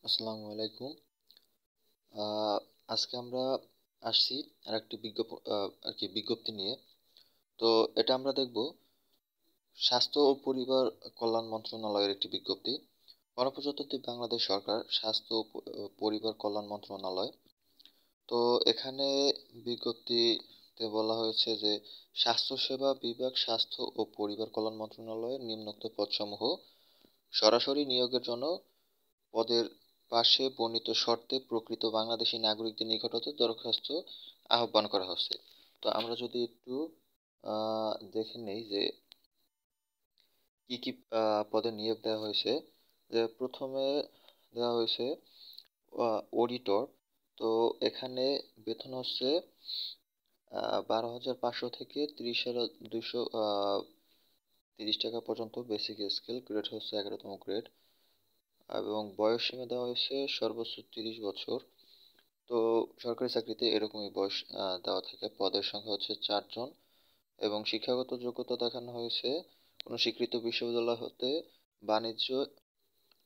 আসসালামু আলাইকুম। আহ, আজকে আমরা আসছি আরেকটি বিজ্ঞপ্তি নিয়ে। তো এটা আমরা দেখব স্বাস্থ্য ও পরিবার কল্যাণ মন্ত্রণালয়ের একটি বিজ্ঞপ্তি। গণপ্রজাতন্ত্রী বাংলাদেশ সরকার স্বাস্থ্য ও পরিবার কল্যাণ মন্ত্রণালয়। তো এখানে বিজ্ঞপ্তিতে বলা হয়েছে যে স্বাস্থ্যসেবা বিভাগ, স্বাস্থ্য ও পরিবার কল্যাণ মন্ত্রণালয়ের নিম্নোক্ত পদসমূহ সরাসরি নিয়োগের জন্য পদের পাশে বর্ণিত শর্তে প্রকৃত বাংলাদেশী নাগরিকদের নিকট হতে দরখাস্ত আহ্বান করা হচ্ছে। তো আমরা যদি একটু দেখে নেই যে কি কি পদে নিয়োগ দেওয়া হয়েছে। যে প্রথমে দেওয়া হয়েছে অডিটর। তো এখানে বেতন হচ্ছে 12,500 থেকে 30,230 টাকা পর্যন্ত বেসিক স্কেল। গ্রেড হচ্ছে 11তম গ্রেড এবং বয়স সীমা দেওয়া হয়েছে সর্বোচ্চ 30 বছর। তো সরকারি চাকরিতে এরকমই বয়স দেওয়া থাকে। পদের সংখ্যা হচ্ছে 4 জন এবং শিক্ষাগত যোগ্যতা দেখানো হয়েছে কোনো স্বীকৃত বিশ্ববিদ্যালয় হতে বাণিজ্য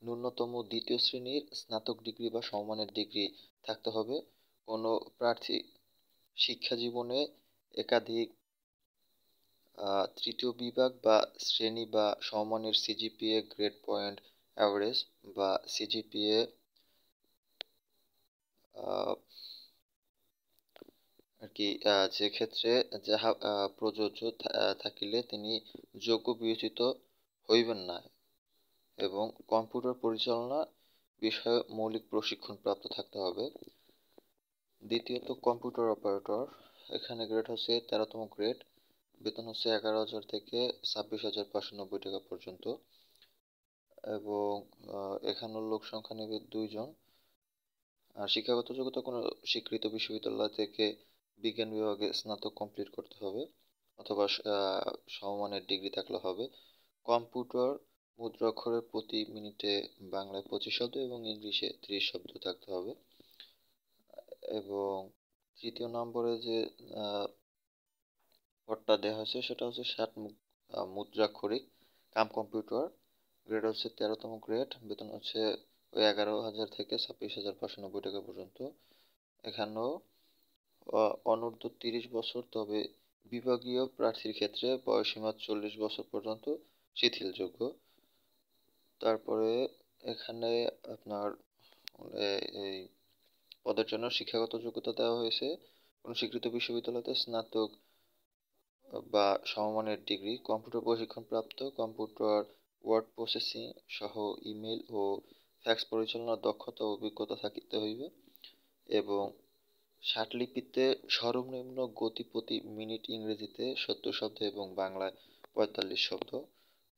ন্যূনতম দ্বিতীয় শ্রেণীর স্নাতক ডিগ্রি বা সমমানের ডিগ্রি থাকতে হবে। কোনো প্রার্থী শিক্ষা জীবনে একাধিক তৃতীয় বিভাগ বা শ্রেণী বা সমমানের সিজিপিএ, গ্রেড পয়েন্ট অ্যাভারেজ বা সিজিপিএ আর কি যে ক্ষেত্রে যাহা প্রযোজ্য থাকিলে তিনি যোগ্য বিবেচিত হইবেন না এবং কম্পিউটার পরিচালনা বিষয়ে মৌলিক প্রশিক্ষণ প্রাপ্ত থাকতে হবে। দ্বিতীয়ত কম্পিউটার অপারেটর। এখানে গ্রেড হচ্ছে 13তম গ্রেড। বেতন হচ্ছে 11,000 থেকে 26,590 টাকা পর্যন্ত এবং এখানে লোক সংখ্যা নেবে 2 জন। আর শিক্ষাগত যোগ্যতা কোনো স্বীকৃত বিশ্ববিদ্যালয় থেকে বিজ্ঞান বিভাগে স্নাতক কমপ্লিট করতে হবে অথবা সমমানের ডিগ্রি থাকলে হবে। কম্পিউটার মুদ্রাক্ষরে প্রতি মিনিটে বাংলায় 25 শব্দ এবং ইংলিশে 30 শব্দ থাকতে হবে। এবং তৃতীয় নম্বরে যে পদটা দেওয়া হয়েছে সেটা হচ্ছে মুদ্রাক্ষরিক কাম কম্পিউটার। গ্রেড হচ্ছে 13তম গ্রেড। বেতন হচ্ছে ওই 11,000 থেকে 26,590 টাকা পর্যন্ত। এখানেও অনূর্ধ্ব 30 বছর, তবে বিভাগীয় প্রার্থীর ক্ষেত্রে বয়সসীমা 40 বছর পর্যন্ত শিথিলযোগ্য। তারপরে এখানে আপনার এই পদের জন্য শিক্ষাগত যোগ্যতা দেওয়া হয়েছে কোনো স্বীকৃত বিশ্ববিদ্যালয়তে স্নাতক বা সমমানের ডিগ্রি, কম্পিউটার প্রশিক্ষণ প্রাপ্ত, কম্পিউটার ওয়ার্ড প্রসেসিং সহ ইমেল ও ফ্যাক্স পরিচালনার দক্ষতা ও অভিজ্ঞতা থাকিতে হইবে এবং ষাটলিপিতে সর্বনিম্ন গতি প্রতি মিনিট ইংরেজিতে 70 শব্দ এবং বাংলায় 45 শব্দ।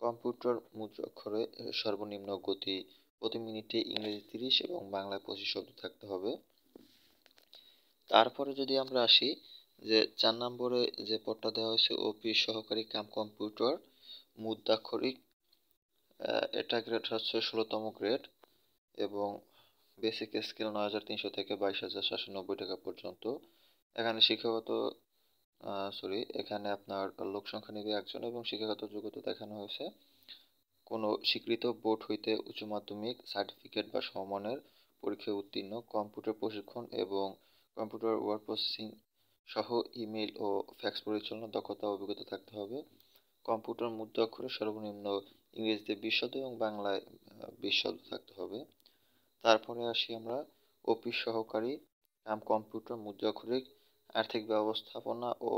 কম্পিউটার মুদ্রাক্ষরে সর্বনিম্ন গতি প্রতি মিনিটে ইংরেজি 30 এবং বাংলায় 25 শব্দ থাকতে হবে। তারপরে যদি আমরা আসি যে 4 নম্বরে যে পদটা দেওয়া হয়েছে অফিস সহকারী কাম কম্পিউটার মুদ্রাক্ষরিক। এটা গ্রেড হচ্ছে 16তম গ্রেড এবং বেসিক স্কেল 9,300 থেকে 22,790 টাকা পর্যন্ত। এখানে এখানে আপনার লোক সংখ্যা নেবে 1 জন এবং শিক্ষাগত যোগ্যতা দেখানো হয়েছে কোনো স্বীকৃত বোর্ড হইতে উচ্চ মাধ্যমিক সার্টিফিকেট বা সমমানের পরীক্ষায় উত্তীর্ণ, কম্পিউটার প্রশিক্ষণ এবং কম্পিউটার ওয়ার্ড প্রসেসিং সহ ইমেল ও ফ্যাক্স পরিচালনার দক্ষতা ও অভিজ্ঞতা থাকতে হবে। কম্পিউটার মুদ্রাক্ষরে সর্বনিম্ন ইংরেজিতে 20 শব্দ এবং বাংলায় 20 শব্দ থাকতে হবে। তারপরে আসি আমরা অফিস সহকারী কাম কম্পিউটার মুদ্রাক্ষরিক আর্থিক ব্যবস্থাপনা ও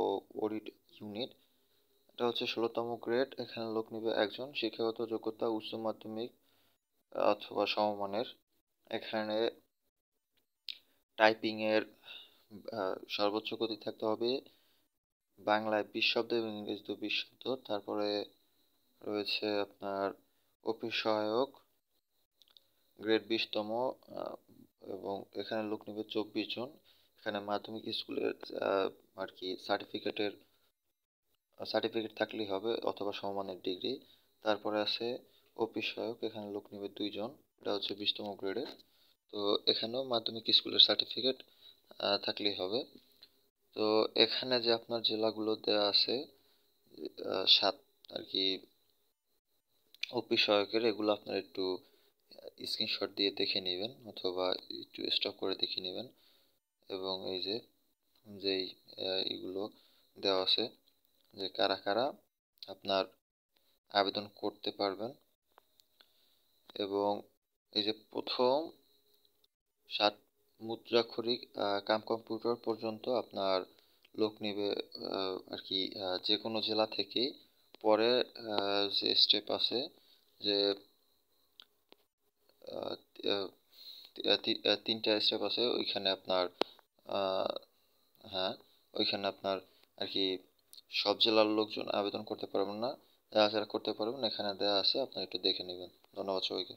অডিট ইউনিট। এটা হচ্ছে 16তম গ্রেড। এখানে লোক নিবে 1 জন। শিক্ষাগত যোগ্যতা উচ্চ মাধ্যমিক অথবা সমমানের। এখানে টাইপিং এর সর্বোচ্চ গতি থাকতে হবে বাংলায় 20 শব্দ এবং ইংরেজিতে 20 শব্দ। তারপরে রয়েছে আপনার অফিস সহায়ক গ্রেড 20তম এবং এখানে লোক নিবে 24 জন। এখানে মাধ্যমিক স্কুলের আর কি সার্টিফিকেট থাকলেই হবে অথবা সমমানের ডিগ্রি। তারপরে আছে অফিস সহায়ক। এখানে লোক নিবে 2 জন। এটা হচ্ছে 20তম গ্রেডের। তো এখানেও মাধ্যমিক স্কুলের সার্টিফিকেট থাকলেই হবে। তো এখানে যে আপনার জেলাগুলো দেওয়া আছে 7 আর কি অফিস সহায়কের, এগুলো আপনার একটু স্ক্রিনশট দিয়ে দেখে নেবেন অথবা একটু স্টপ করে দেখে নেবেন। এবং এই যে যেই এগুলো দেওয়া আছে যে কারা কারা আপনার আবেদন করতে পারবেন। এবং এই যে প্রথম 7 মুদ্রাক্ষরিক কাম কম্পিউটার পর্যন্ত আপনার লোক নেবে আর কি, যে কোনো জেলা থেকেই। পরে যে স্টেপ আছে যে আহ, আহ, 3টা স্টেপ আছে ওইখানে আপনার হ্যাঁ, ওইখানে আপনার আর কি সব জেলার লোকজন আবেদন করতে পারবেন না, যারা যারা করতে পারবেন এখানে দেওয়া আছে, আপনি একটু দেখে নেবেন। ধন্যবাদ সবাইকে।